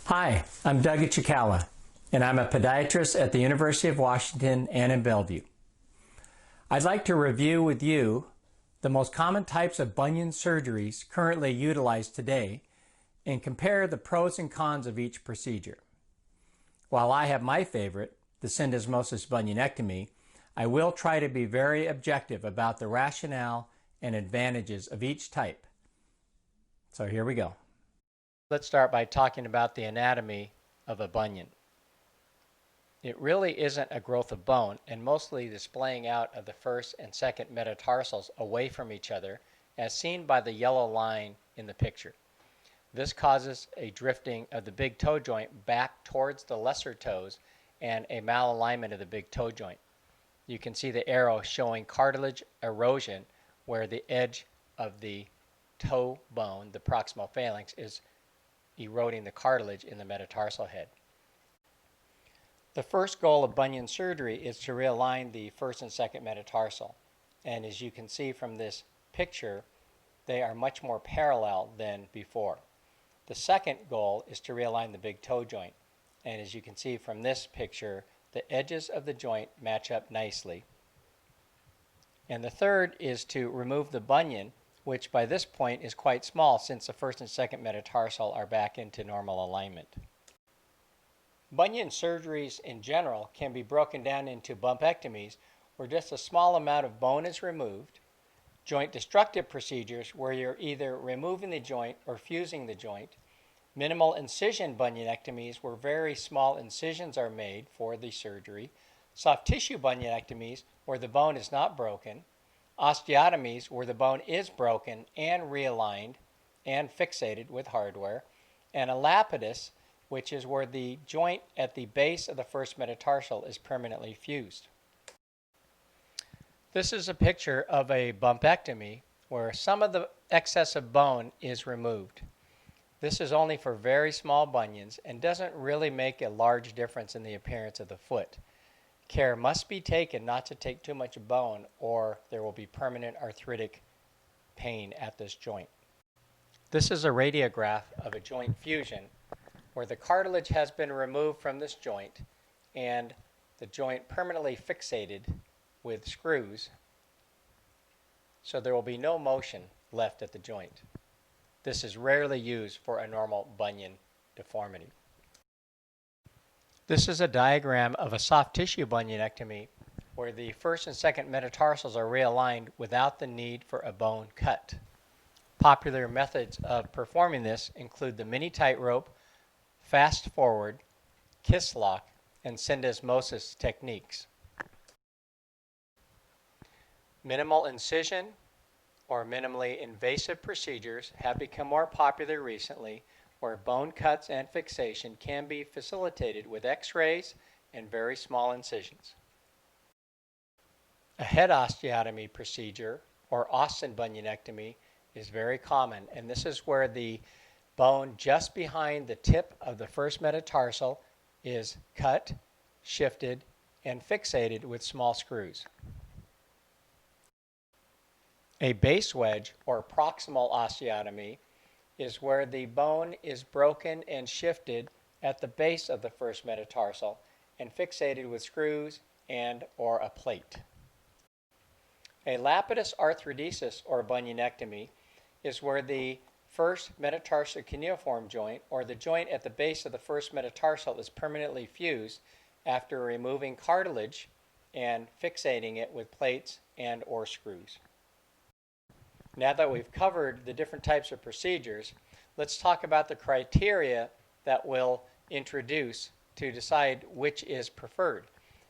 Hi, I'm Doug Ichikawa, and I'm a podiatrist at the University of Washington and in Bellevue. I'd like to review with you the most common types of bunion surgeries currently utilized today and compare the pros and cons of each procedure. While I have my favorite, the syndesmosis bunionectomy, I will try to be very objective about the rationale and advantages of each type. So here we go. Let's start by talking about the anatomy of a bunion. It really isn't a growth of bone and mostly the splaying out of the first and second metatarsals away from each other, as seen by the yellow line in the picture. This causes a drifting of the big toe joint back towards the lesser toes and a malalignment of the big toe joint. You can see the arrow showing cartilage erosion where the edge of the toe bone, the proximal phalanx, is eroding the cartilage in the metatarsal head. The first goal of bunion surgery is to realign the first and second metatarsal. And as you can see from this picture, they are much more parallel than before. The second goal is to realign the big toe joint. And as you can see from this picture, the edges of the joint match up nicely. And the third is to remove the bunion, which by this point is quite small since the first and second metatarsal are back into normal alignment. Bunion surgeries in general can be broken down into bumpectomies, where just a small amount of bone is removed, joint destructive procedures where you're either removing the joint or fusing the joint, minimal incision bunionectomies where very small incisions are made for the surgery, soft tissue bunionectomies where the bone is not broken, osteotomies where the bone is broken and realigned and fixated with hardware, and a Lapidus, which is where the joint at the base of the first metatarsal is permanently fused. This is a picture of a bumpectomy where some of the excess of bone is removed. This is only for very small bunions and doesn't really make a large difference in the appearance of the foot. Care must be taken not to take too much bone or there will be permanent arthritic pain at this joint. This is a radiograph of a joint fusion where the cartilage has been removed from this joint and the joint permanently fixated with screws, so there will be no motion left at the joint. This is rarely used for a normal bunion deformity. This is a diagram of a soft tissue bunionectomy where the first and second metatarsals are realigned without the need for a bone cut. Popular methods of performing this include the mini tightrope, fast forward, kiss lock, and syndesmosis techniques. Minimal incision or minimally invasive procedures have become more popular recently, where bone cuts and fixation can be facilitated with x-rays and very small incisions. A head osteotomy procedure, or Austin bunionectomy, is very common, and this is where the bone just behind the tip of the first metatarsal is cut, shifted, and fixated with small screws. A base wedge, or proximal osteotomy, is where the bone is broken and shifted at the base of the first metatarsal and fixated with screws and or a plate. A Lapidus arthrodesis or bunionectomy is where the first metatarsal cuneiform joint or the joint at the base of the first metatarsal is permanently fused after removing cartilage and fixating it with plates and or screws. Now that we've covered the different types of procedures, let's talk about the criteria that we'll introduce to decide which is preferred.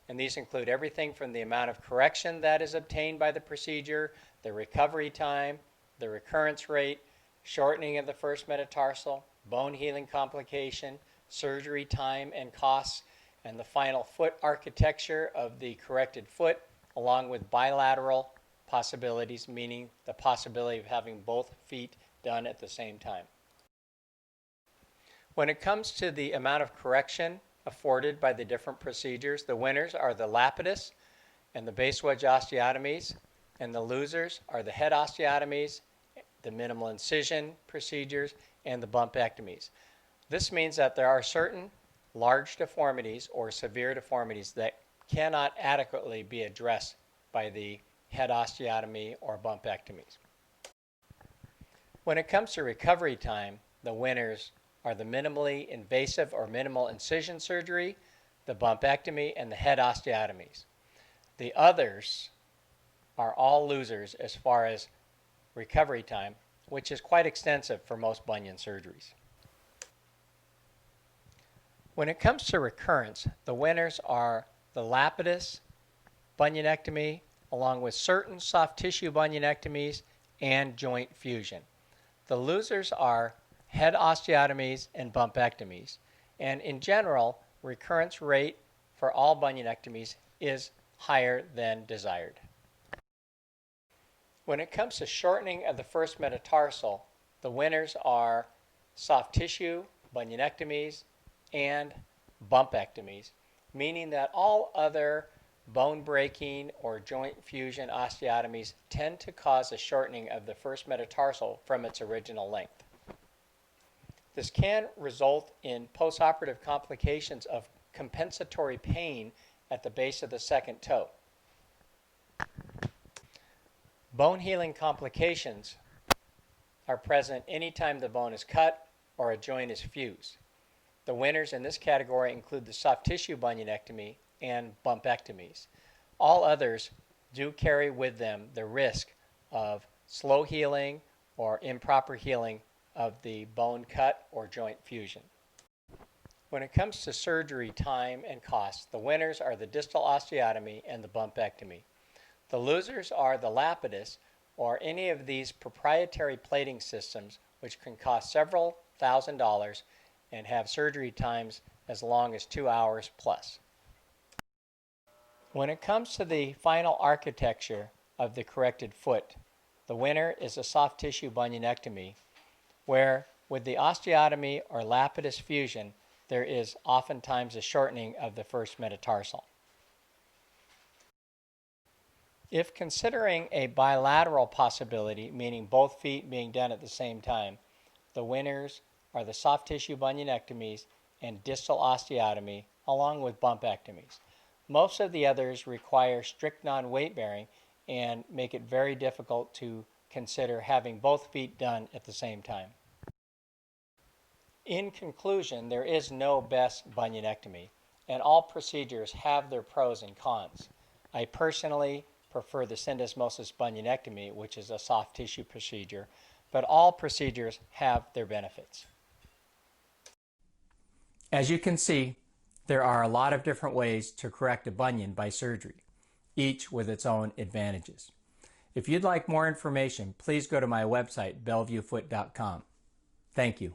And these include everything from the amount of correction that is obtained by the procedure, the recovery time, the recurrence rate, shortening of the first metatarsal, bone healing complication, surgery time and costs, and the final foot architecture of the corrected foot, along with bilateral possibilities, meaning the possibility of having both feet done at the same time. When it comes to the amount of correction afforded by the different procedures, the winners are the Lapidus and the base wedge osteotomies, and the losers are the head osteotomies, the minimal incision procedures, and the bumpectomies. This means that there are certain large deformities or severe deformities that cannot adequately be addressed by the head osteotomy or bumpectomies. When it comes to recovery time, the winners are the minimally invasive or minimal incision surgery, the bumpectomy, and the head osteotomies. The others are all losers as far as recovery time, which is quite extensive for most bunion surgeries. When it comes to recurrence, the winners are the Lapidus bunionectomy, along with certain soft tissue bunionectomies and joint fusion. The losers are head osteotomies and bumpectomies, and in general, recurrence rate for all bunionectomies is higher than desired. When it comes to shortening of the first metatarsal, the winners are soft tissue bunionectomies and bumpectomies, meaning that all other bone breaking or joint fusion osteotomies tend to cause a shortening of the first metatarsal from its original length. This can result in postoperative complications of compensatory pain at the base of the second toe. Bone healing complications are present anytime the bone is cut or a joint is fused. The winners in this category include the soft tissue bunionectomy and bumpectomies. All others do carry with them the risk of slow healing or improper healing of the bone cut or joint fusion. When it comes to surgery time and cost, the winners are the distal osteotomy and the bumpectomy. The losers are the Lapidus or any of these proprietary plating systems, which can cost several $1,000s and have surgery times as long as 2 hours plus. When it comes to the final architecture of the corrected foot, the winner is a soft tissue bunionectomy, where with the osteotomy or Lapidus fusion, there is oftentimes a shortening of the first metatarsal. If considering a bilateral possibility, meaning both feet being done at the same time, the winners are the soft tissue bunionectomies and distal osteotomy, along with bumpectomies. Most of the others require strict non-weight bearing and make it very difficult to consider having both feet done at the same time. In conclusion, there is no best bunionectomy, and all procedures have their pros and cons. I personally prefer the syndesmosis bunionectomy, which is a soft tissue procedure, but all procedures have their benefits. As you can see, there are a lot of different ways to correct a bunion by surgery, each with its own advantages. If you'd like more information, please go to my website, bellevuefoot.com. Thank you.